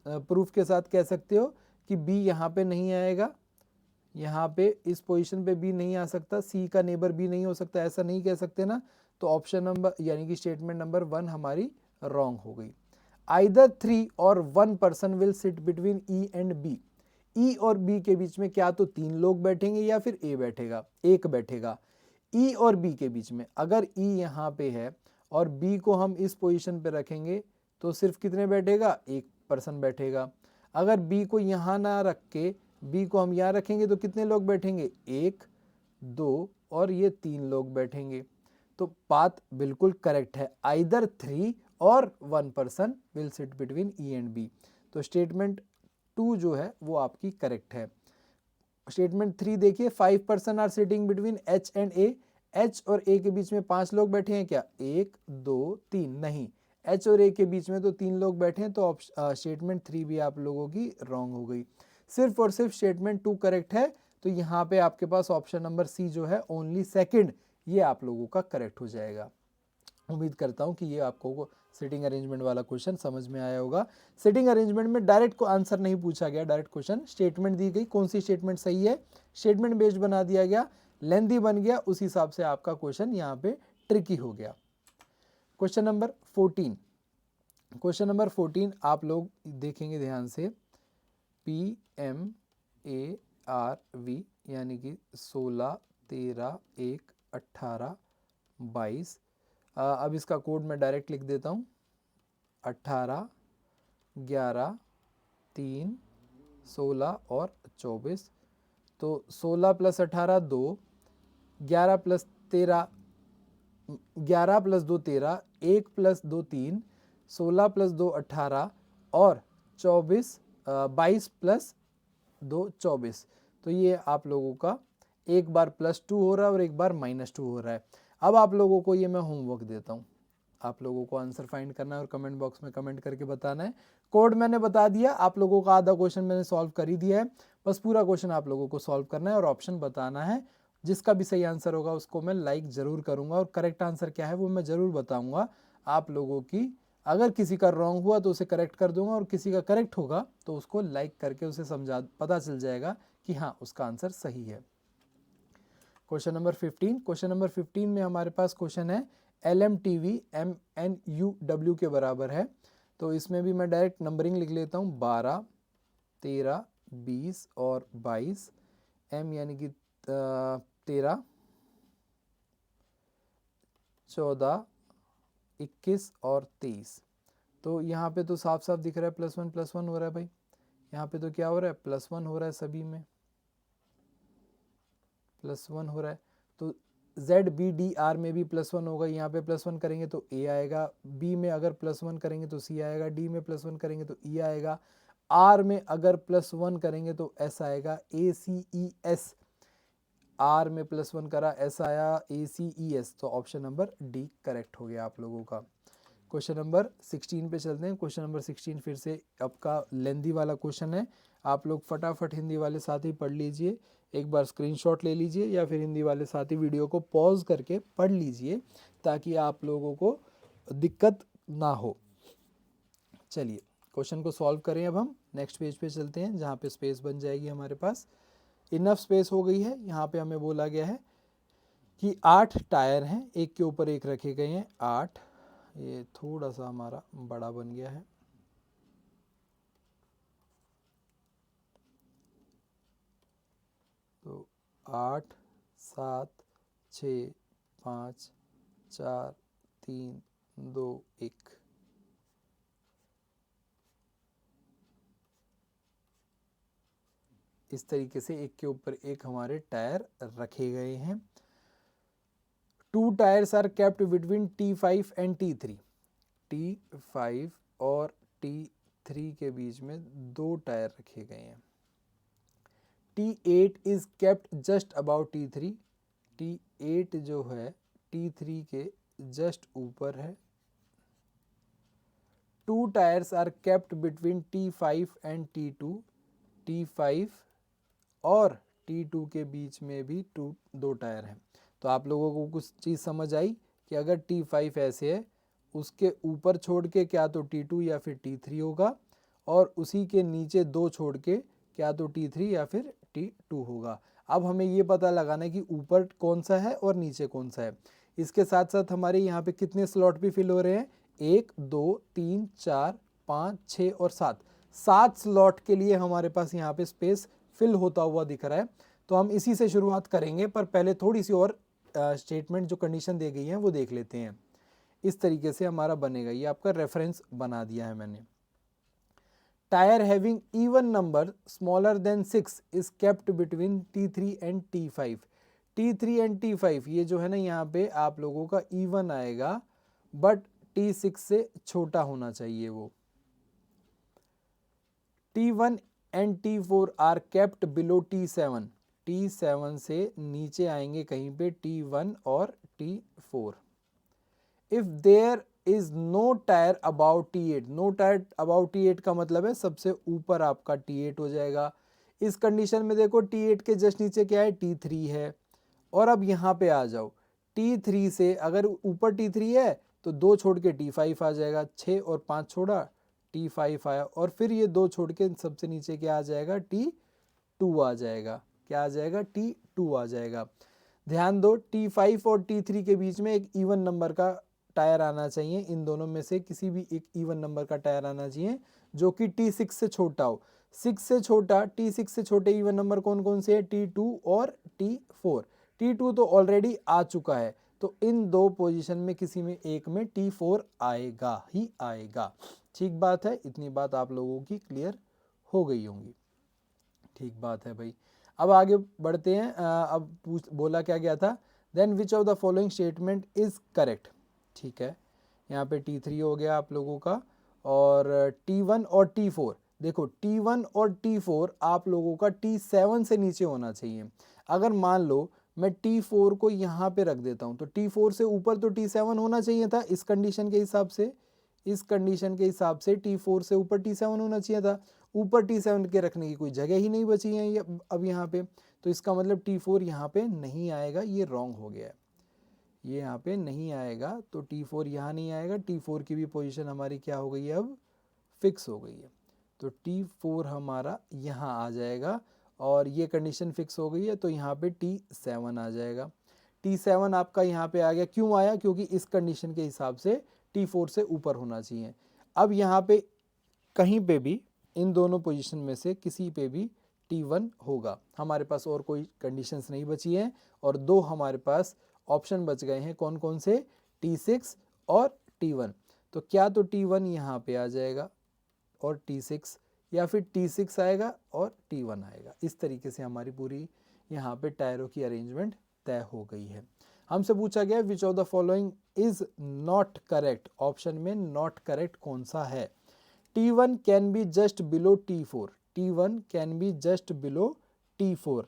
प्रूफ के साथ कह सकते हो कि बी यहाँ पे नहीं आएगा, यहाँ पे इस पोजीशन पे बी नहीं आ सकता, सी का नेबर बी नहीं हो सकता, ऐसा नहीं कह सकते ना। तो ऑप्शन नंबर यानी कि स्टेटमेंट नंबर 1 हमारी रॉन्ग हो गई। आइदर 3 और 1 person will sit between E and B, E और बी के बीच में क्या तो 3 लोग बैठेंगे या फिर ए बैठेगा, एक बैठेगा। ई और बी के बीच में अगर ई यहाँ पे है और बी को हम इस पोजीशन पे रखेंगे तो सिर्फ कितने बैठेगा, एक पर्सन बैठेगा। अगर बी को यहाँ ना रख के बी को हम यहाँ रखेंगे तो कितने लोग बैठेंगे, 1 2 और ये 3 लोग बैठेंगे। तो बात बिल्कुल करेक्ट है, आइदर 3 और 1 person will sit between E and B. तो स्टेटमेंट 2 जो है वो आपकी करेक्ट है। स्टेटमेंट 3 देखिए, 5 person are sitting between H and A, H और ए के बीच में 5 लोग बैठे हैं क्या, 1 2 3, नहीं, एच और ए के बीच में तो 3 लोग बैठे हैं। तो स्टेटमेंट 3 भी आप लोगों की रॉन्ग हो गई। सिर्फ और सिर्फ स्टेटमेंट 2 करेक्ट है। तो यहाँ पे आपके पास ऑप्शन नंबर सी जो है ओनली सेकंड, ये आप लोगों का करेक्ट हो जाएगा। उम्मीद करता हूँ कि ये आपको सिटिंग अरेंजमेंट वाला क्वेश्चन समझ में आया होगा। सिटिंग अरेंजमेंट में डायरेक्ट को आंसर नहीं पूछा गया, डायरेक्ट क्वेश्चन स्टेटमेंट दी गई, कौन सी स्टेटमेंट सही है, स्टेटमेंट बेस्ड बना दिया गया, लेंथी बन गया, उस हिसाब से आपका क्वेश्चन यहाँ पे ट्रिकी हो गया। क्वेश्चन नंबर 14, क्वेश्चन नंबर 14 आप लोग देखेंगे ध्यान से, P M A R V यानी कि 16 13 1 18 22। अब इसका कोड मैं डायरेक्ट लिख देता हूँ, 18 11 3 16 और 24। तो 16 plus 18 2, 11 plus 13 11 plus 2 13, 1 plus 2 3, 16 plus 2 18 और 22 प्लस 2 24। तो ये आप लोगों का एक बार +2 हो रहा है और एक बार -2 हो रहा है। अब आप लोगों को ये मैं होमवर्क देता हूँ, आप लोगों को आंसर फाइंड करना है और कमेंट बॉक्स में कमेंट करके बताना है। कोड मैंने बता दिया, आप लोगों का आधा क्वेश्चन मैंने सॉल्व कर ही दिया है, बस पूरा क्वेश्चन आप लोगों को सॉल्व करना है और ऑप्शन बताना है। जिसका भी सही आंसर होगा उसको मैं लाइक ज़रूर करूँगा और करेक्ट आंसर क्या है वो मैं ज़रूर बताऊँगा आप लोगों की। अगर किसी का रॉन्ग हुआ तो उसे करेक्ट कर दूंगा और किसी का करेक्ट होगा तो उसको लाइक करके उसे समझा पता चल जाएगा कि हाँ उसका आंसर सही है। क्वेश्चन नंबर 15, क्वेश्चन नंबर 15 में हमारे पास क्वेश्चन है LMTV MNUW के बराबर है। तो इसमें भी मैं डायरेक्ट नंबरिंग लिख लेता हूँ, 12 13 20 और 22, M यानी कि 13 14 21 और 23। तो यहाँ पे तो साफ साफ दिख रहा है +1 हो रहा है भाई, यहाँ पे तो क्या हो रहा है +1 हो रहा है, सभी में +1 हो रहा है। तो ZBDR में भी +1 होगा, यहाँ पे +1 करेंगे तो A आएगा, B में अगर +1 करेंगे तो C आएगा, D में +1 करेंगे तो E आएगा, R में अगर +1 करेंगे तो S आएगा, ACES, R में +1 करा S आया, ACES। तो ऑप्शन नंबर D करेक्ट हो गया आप लोगों का। क्वेश्चन नंबर 16 पे चलते हैं। क्वेश्चन नंबर 16 फिर से आपका लेंदी वाला क्वेश्चन है, आप लोग फटाफट हिंदी वाले साथी पढ़ लीजिए, एक बार स्क्रीनशॉट ले लीजिए या फिर हिंदी वाले साथी वीडियो को पॉज करके पढ़ लीजिए ताकि आप लोगों को दिक्कत ना हो। चलिए क्वेश्चन को सॉल्व करें। अब हम नेक्स्ट पेज पे चलते हैं जहाँ पे स्पेस बन जाएगी हमारे पास, इनफ स्पेस हो गई है। यहाँ पे हमें बोला गया है कि 8 टायर हैं, एक के ऊपर एक रखे गए हैं 8, ये थोड़ा सा हमारा बड़ा बन गया है, तो 8 7 6 5 4 3 2 1। इस तरीके से एक के ऊपर एक हमारे टायर रखे गए हैं। 2 tyres are kept between T5 and T3। T5 और T3 के बीच में 2 टायर रखे गए हैं। T8 is kept just about T3। T8 जो है T3 के जस्ट ऊपर है। 2 tyres are kept between T5 and T2। T5 और T2 के बीच में भी 2 टायर हैं। तो आप लोगों को कुछ चीज़ समझ आई कि अगर T5 ऐसे है, उसके ऊपर छोड़ के क्या तो T2 या फिर T3 होगा, और उसी के नीचे 2 छोड़ के क्या तो T3 या फिर T2 होगा। अब हमें ये पता लगाना है कि ऊपर कौन सा है और नीचे कौन सा है। इसके साथ साथ हमारे यहाँ पे कितने स्लॉट भी फिल हो रहे हैं, 1 2 3 4 5 6 और 7 स्लॉट के लिए हमारे पास यहाँ पे स्पेस फिल होता हुआ दिख रहा है। तो हम इसी से शुरुआत करेंगे, पर पहले थोड़ी सी और स्टेटमेंट जो कंडीशन दी गई है वो देख लेते हैं। इस तरीके से हमारा बनेगा, ये आपका रेफरेंस बना दिया है मैंने। Tyre having even number smaller than 6 is kept between T3 and T5। T3 and T5 ये जो है ना, यहाँ पे आप लोगों का इवन आएगा, बट T6 से छोटा होना चाहिए वो। T1 and T4 are kept below T7। T7 से नीचे आएंगे कहीं पे T1 और T4। If there is no tyre about T8, no tyre about T8 का मतलब है सबसे ऊपर आपका T8 हो जाएगा। इस कंडीशन में देखो T8 के जस्ट नीचे क्या है, T3 है। और अब यहाँ पे आ जाओ, T3 से अगर ऊपर T3 है तो 2 छोड़ के T5 आ जाएगा, 6 और 5 छोड़ा T5 आया, और फिर ये 2 छोड़ के सबसे नीचे क्या आ जाएगा, T2 आ जाएगा। क्या आ जाएगा, T2 आ जाएगा। ध्यान दो, T5 और T3 के बीच में एक इवन नंबर का टायर आना चाहिए। इन दोनों में से किसी भी एक इवन नंबर का टायर आना चाहिए जो कि T6 से छोटा हो। 6 से छोटा, T6 से छोटे इवन नंबर कौन कौन से है, T2 और T4। T2 तो ऑलरेडी आ चुका है, तो इन 2 पोजीशन में किसी में एक में T4 आएगा ही आएगा। ठीक बात है, इतनी बात आप लोगों की क्लियर हो गई होंगी। ठीक बात है भाई। अब आगे बढ़ते हैं। अब बोला क्या गया था, then which of the following statement is correct. ठीक है, यहाँ पे T3 हो गया आप लोगों का, और T1 और T4, देखो T1 और T4 आप लोगों का T7 से नीचे होना चाहिए। अगर मान लो मैं T4 को यहाँ पे रख देता हूँ, तो T4 से ऊपर तो T7 होना चाहिए था। इस कंडीशन के हिसाब से, इस कंडीशन के हिसाब से T4 से ऊपर T7 होना चाहिए था। ऊपर T7 के रखने की कोई जगह ही नहीं बची है ये अब यहाँ पे, तो इसका मतलब T4 यहाँ पे नहीं आएगा, ये रॉन्ग हो गया है, ये यहाँ पे नहीं आएगा। तो T4 यहाँ नहीं आएगा, T4 की भी पोजीशन हमारी क्या हो गई है, अब फिक्स हो गई है। तो T4 हमारा यहाँ आ जाएगा, और ये कंडीशन फिक्स हो गई है, तो यहाँ पे T7 आ जाएगा। T7 आपका यहाँ पे आ गया, क्यों आया, क्योंकि इस कंडीशन के हिसाब से T4 से ऊपर होना चाहिए। अब यहाँ पे कहीं पे भी इन दोनों पोजीशन में से किसी पे भी T1 होगा। हमारे पास और कोई कंडीशंस नहीं बची हैं, और 2 हमारे पास ऑप्शन बच गए हैं, कौन कौन से, T6 और T1। तो क्या तो T1 यहाँ पे आ जाएगा और T6, या फिर T6 आएगा और T1 आएगा। इस तरीके से हमारी पूरी यहाँ पे टायरों की अरेंजमेंट तय हो गई है। हमसे पूछा गया which of the following is not correct, option में नॉट करेक्ट कौन सा है। T1 can be just below T4, T1 can be just below T4,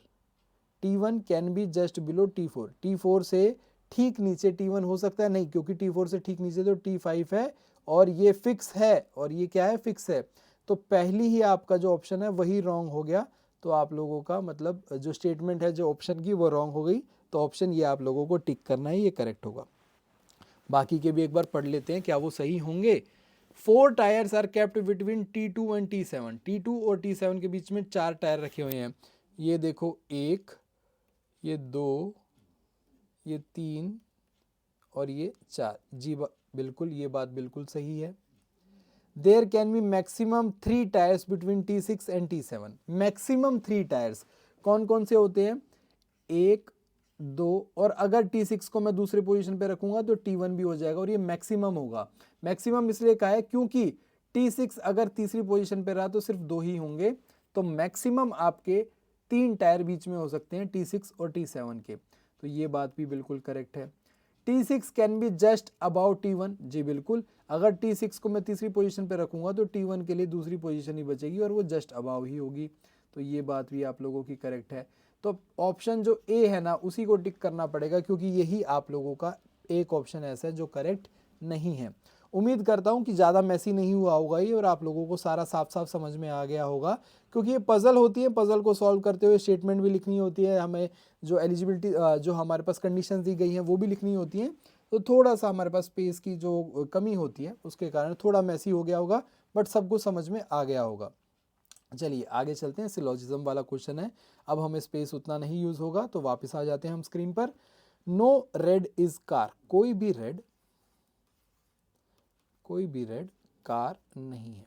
T1 can be just below T4, T4 से ठीक नीचे T1 हो सकता है, नहीं, क्योंकि T4 से ठीक नीचे तो T5 है, और ये फिक्स है, और ये क्या है, फिक्स है। तो पहली ही आपका जो ऑप्शन है वही रॉन्ग हो गया। तो आप लोगों का मतलब जो स्टेटमेंट है जो ऑप्शन की वो रॉन्ग हो गई। तो ऑप्शन ये आप लोगों को टिक करना है, ये करेक्ट होगा। बाकी के भी एक बार पढ़ लेते हैं, क्या वो सही होंगे। 4 tyres are kept between T2 and T7। T2 और T7 के बीच में 4 टायर रखे हुए हैं। ये देखो, 1, ये 2, ये 3 और ये 4। जी बिल्कुल, ये बात बिल्कुल सही है। There can be maximum 3 tyres between T6 and T7। Maximum 3 tyres कौन कौन से होते हैं, 1 2 और अगर T6 को मैं दूसरे पोजीशन पे रखूंगा तो T1 भी हो जाएगा और ये मैक्सिमम होगा। मैक्सिमम इसलिए कहा है क्योंकि T6 अगर तीसरी पोजीशन पे रहा तो सिर्फ 2 ही होंगे, तो मैक्सिमम आपके 3 टायर बीच में हो सकते हैं T6 और T7 के। तो ये बात भी बिल्कुल करेक्ट है। T6 can be just about T1, जी बिल्कुल, अगर T6 को मैं तीसरी पोजीशन पे रखूंगा तो T1 के लिए दूसरी पोजीशन ही बचेगी और वो जस्ट अबाव ही होगी। तो ये बात भी आप लोगों की करेक्ट है। तो ऑप्शन जो ए है ना उसी को टिक करना पड़ेगा क्योंकि यही आप लोगों का एक ऑप्शन ऐसा है जो करेक्ट नहीं है। उम्मीद करता हूँ कि ज़्यादा मैसी नहीं हुआ होगा ये और आप लोगों को सारा साफ साफ समझ में आ गया होगा, क्योंकि ये पज़ल होती है, पज़ल को सॉल्व करते हुए स्टेटमेंट भी लिखनी होती है, हमें जो एलिजिबिलिटी जो हमारे पास कंडीशंस दी गई हैं वो भी लिखनी होती हैं, तो थोड़ा सा हमारे पास स्पेस की जो कमी होती है उसके कारण थोड़ा मैसी हो गया होगा, बट सबको समझ में आ गया होगा। चलिए आगे चलते हैं, सिलोजिज्म वाला क्वेश्चन है। अब हमें स्पेस उतना नहीं यूज होगा तो वापस आ जाते हैं हम स्क्रीन पर। नो रेड इज कार, कोई भी रेड कार नहीं है,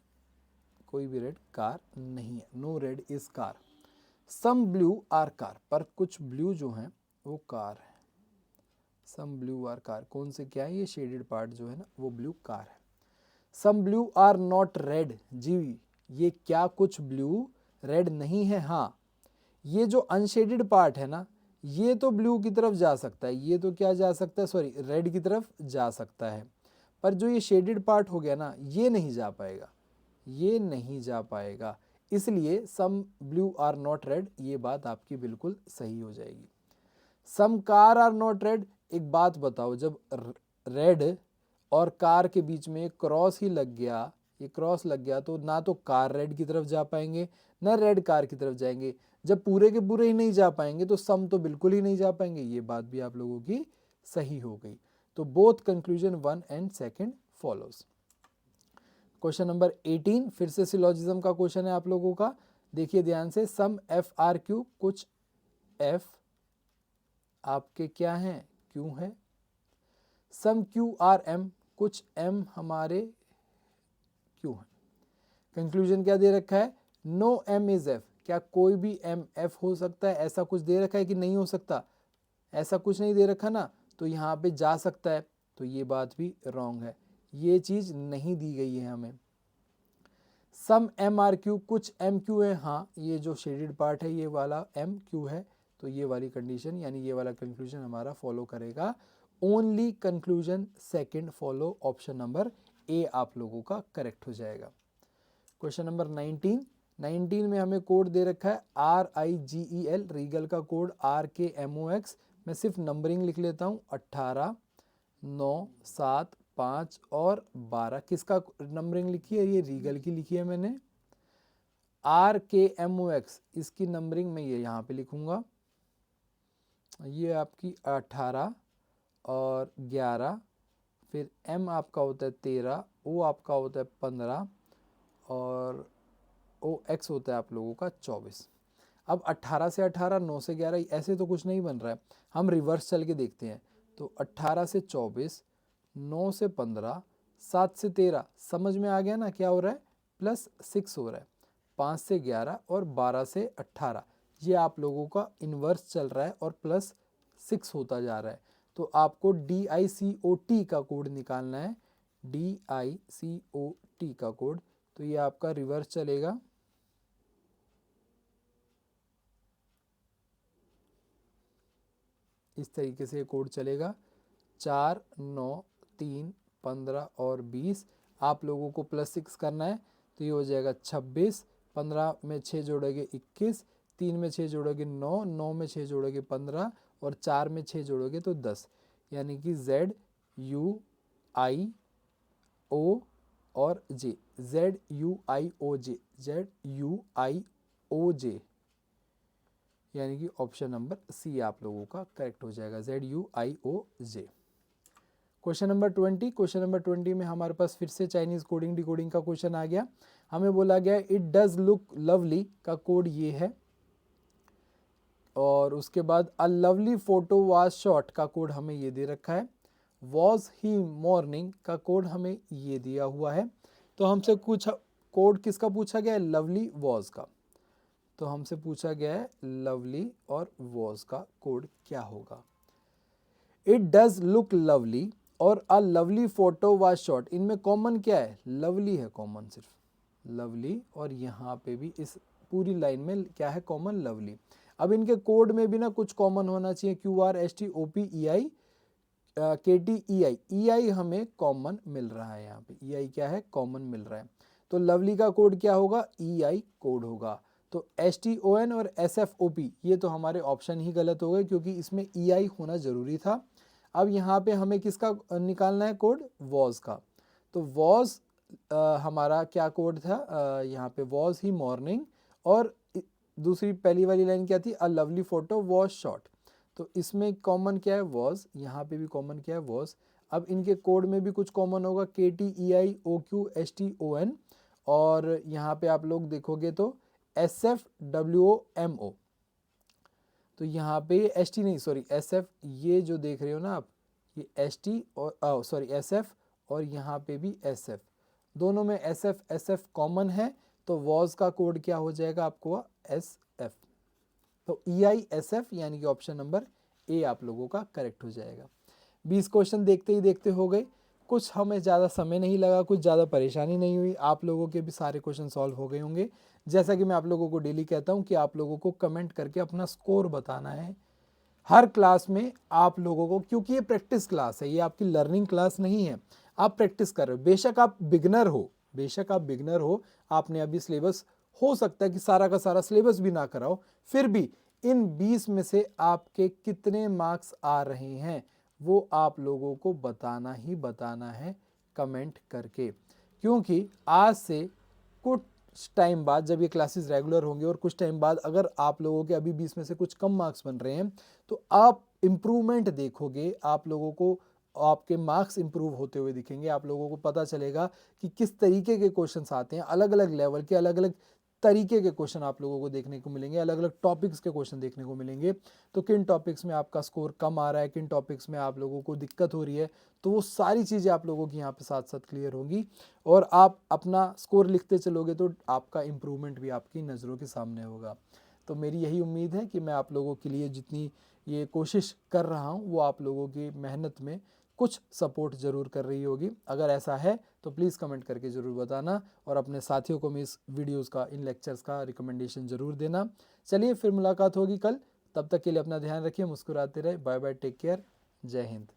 कोई भी रेड कार नहीं है। No red is car. Some blue are car, पर कुछ ब्लू जो हैं वो कार है। सम ब्लू आर कार, कौन से क्या है, ये शेडेड पार्ट जो है ना वो ब्लू कार है। Some blue are not red, जी ये क्या कुछ ब्लू रेड नहीं है। हाँ, ये जो अनशेडेड पार्ट है ना ये तो ब्लू की तरफ जा सकता है, ये तो क्या जा सकता है, सॉरी रेड की तरफ जा सकता है, पर जो ये शेडेड पार्ट हो गया ना ये नहीं जा पाएगा, ये नहीं जा पाएगा, इसलिए some blue are not red, ये बात आपकी बिल्कुल सही हो जाएगी। Some car are not red, एक बात बताओ, जब रेड और कार के बीच में एक क्रॉस ही लग गया, ये क्रॉस लग गया तो ना तो कार रेड की तरफ जा पाएंगे ना रेड कार की तरफ जाएंगे। जब पूरे के पूरे ही नहीं जा पाएंगे तो सम तो बिल्कुल ही नहीं जा पाएंगे, ये बात भी आप लोगों की सही हो गई। तो both conclusion 1 and 2 follows. Question number 18 फिर से सिलोजिज्म का क्वेश्चन है आप लोगों का, देखिए ध्यान से। सम एफ आर क्यू, कुछ एफ आपके क्या हैं, क्यू है। सम क्यू आर एम, कुछ एम हमारे क्यू है। कंक्लूजन क्या दे रखा है, नो एम इज एफ, क्या कोई भी एम एफ हो सकता है, ऐसा कुछ दे रखा है कि नहीं हो सकता, ऐसा कुछ नहीं दे रखा ना, तो यहाँ पे जा सकता है, तो ये बात भी रॉन्ग है, ये चीज नहीं दी गई है हमें। सम एम आर क्यू, कुछ एम क्यू है, हाँ ये जो शेडेड पार्ट है ये वाला एम क्यू है, तो ये वाली कंडीशन यानी ये वाला कंक्लूजन हमारा फॉलो करेगा। Only conclusion 2 follow, option number A आप लोगों का करेक्ट हो जाएगा। क्वेश्चन नंबर 19 में हमें कोड दे रखा है RIGEL, रीगल का कोड RKMOX। मैं सिर्फ नंबरिंग लिख लेता हूँ, 18, 9, 7, 5 और 12। किसका नंबरिंग लिखी है, ये रीगल की लिखी है मैंने। RKMOX इसकी नंबरिंग मैं ये यहाँ पे लिखूंगा, ये आपकी 18 और 11, फिर M आपका होता है 13, O आपका होता है 15 और OX होता है आप लोगों का 24। अब 18 से 18, 9 से 11 ऐसे तो कुछ नहीं बन रहा है, हम रिवर्स चल के देखते हैं। तो 18 से 24, 9 से 15, 7 से 13, समझ में आ गया ना क्या हो रहा है, +6 हो रहा है, 5 से 11 और 12 से 18, ये आप लोगों का इन्वर्स चल रहा है और +6 होता जा रहा है। तो आपको DICOT का कोड निकालना है, DICOT का कोड, तो ये आपका रिवर्स चलेगा, इस तरीके से कोड चलेगा, 4, 9, 3, 15 और 20। आप लोगों को +6 करना है तो ये हो जाएगा 26, 15 में 6 जोड़ोगे 21, 3 में 6 जोड़ोगे 9, 9 में 6 जोड़ोगे 15 और 4 में 6 जोड़ोगे तो 10, यानी कि ZUIO और J, ZUIOJ, ZUIOJ, यानी कि ऑप्शन नंबर सी आप लोगों का करेक्ट हो जाएगा, ZUIOJ। Question number 20, question number 20 में हमारे पास फिर से चाइनीज कोडिंग डिकोडिंग का क्वेश्चन आ गया। हमें बोला गया इट डज लुक लवली का कोड ये है, और उसके बाद a lovely photo was shot का कोड हमें ये दे रखा है। वॉज ही मॉर्निंग का कोड हमें ये दिया हुआ है। तो हमसे कुछ कोड किसका पूछा गया है, लवली वॉज का। तो हमसे पूछा गया है लवली और वॉज का कोड क्या होगा। इट डज लुक लवली और a lovely photo was shot, इनमें कॉमन क्या है, लवली है कॉमन, सिर्फ लवली, और यहाँ पे भी इस पूरी लाइन में क्या है कॉमन, लवली। अब इनके कोड में भी ना कुछ कॉमन होना चाहिए, QRSTOPEI KTEI, EI हमें कॉमन मिल रहा है, यहाँ पे EI क्या है कॉमन मिल रहा है। तो लवली का कोड क्या होगा, EI कोड होगा। तो STON और SFOP ये तो हमारे ऑप्शन ही गलत हो गए क्योंकि इसमें EI होना जरूरी था। अब यहाँ पे हमें किसका निकालना है कोड, वॉज का। तो वॉज हमारा क्या कोड था, यहाँ पे वॉज ही मॉर्निंग, और दूसरी पहली वाली लाइन क्या थी, a lovely photo was shot. तो इसमें कॉमन क्या है, वॉज, यहाँ पे भी कॉमन क्या है, वॉज। अब इनके कोड में भी कुछ कॉमन होगा, KTEI OQSTON, और यहाँ पे आप लोग देखोगे तो SFWOMO। तो यहाँ पे ST नहीं, सॉरी SF, ये जो देख रहे हो ना आप, ये ST और सॉरी SF, और यहाँ पे भी SF, दोनों में SF कॉमन है। तो वॉज का कोड क्या हो जाएगा आपको, SF। तो EISF यानी कि ऑप्शन नंबर ए आप लोगों का करेक्ट हो जाएगा। 20 क्वेश्चन देखते ही देखते हो गए, कुछ हमें ज़्यादा समय नहीं लगा, कुछ ज़्यादा परेशानी नहीं हुई, आप लोगों के भी सारे क्वेश्चन सॉल्व हो गए होंगे। जैसा कि मैं आप लोगों को डेली कहता हूं कि आप लोगों को कमेंट करके अपना स्कोर बताना है हर क्लास में आप लोगों को, क्योंकि ये प्रैक्टिस क्लास है, ये आपकी लर्निंग क्लास नहीं है। आप प्रैक्टिस कर रहे हो, बेशक आप बिगनर हो, आपने अभी सिलेबस, हो सकता है कि सारा का सारा सिलेबस भी ना कराओ, फिर भी इन 20 में से आपके कितने मार्क्स आ रहे हैं वो आप लोगों को बताना ही बताना है कमेंट करके। क्योंकि आज से कुछ टाइम बाद जब ये क्लासेस रेगुलर होंगे और कुछ टाइम बाद अगर आप लोगों के अभी 20 में से कुछ कम मार्क्स बन रहे हैं तो आप इम्प्रूवमेंट देखोगे, आप लोगों को आपके मार्क्स इंप्रूव होते हुए दिखेंगे, आप लोगों को पता चलेगा कि किस तरीके के क्वेश्चंस आते हैं, अलग अलग लेवल के अलग अलग तरीके के क्वेश्चन आप लोगों को देखने को मिलेंगे, अलग अलग टॉपिक्स के क्वेश्चन देखने को मिलेंगे। तो किन टॉपिक्स में आपका स्कोर कम आ रहा है, किन टॉपिक्स में आप लोगों को दिक्कत हो रही है, तो वो सारी चीज़ें आप लोगों की यहाँ पे साथ साथ क्लियर होंगी, और आप अपना स्कोर लिखते चलोगे तो आपका इम्प्रूवमेंट भी आपकी नज़रों के सामने होगा। तो मेरी यही उम्मीद है कि मैं आप लोगों के लिए जितनी ये कोशिश कर रहा हूँ वो आप लोगों की मेहनत में कुछ सपोर्ट ज़रूर कर रही होगी। अगर ऐसा है तो प्लीज़ कमेंट करके ज़रूर बताना, और अपने साथियों को भी इस वीडियोस का, इन लेक्चर्स का रिकमेंडेशन ज़रूर देना। चलिए फिर मुलाकात होगी कल, तब तक के लिए अपना ध्यान रखिए, मुस्कुराते रहे, बाय बाय, टेक केयर, जय हिंद।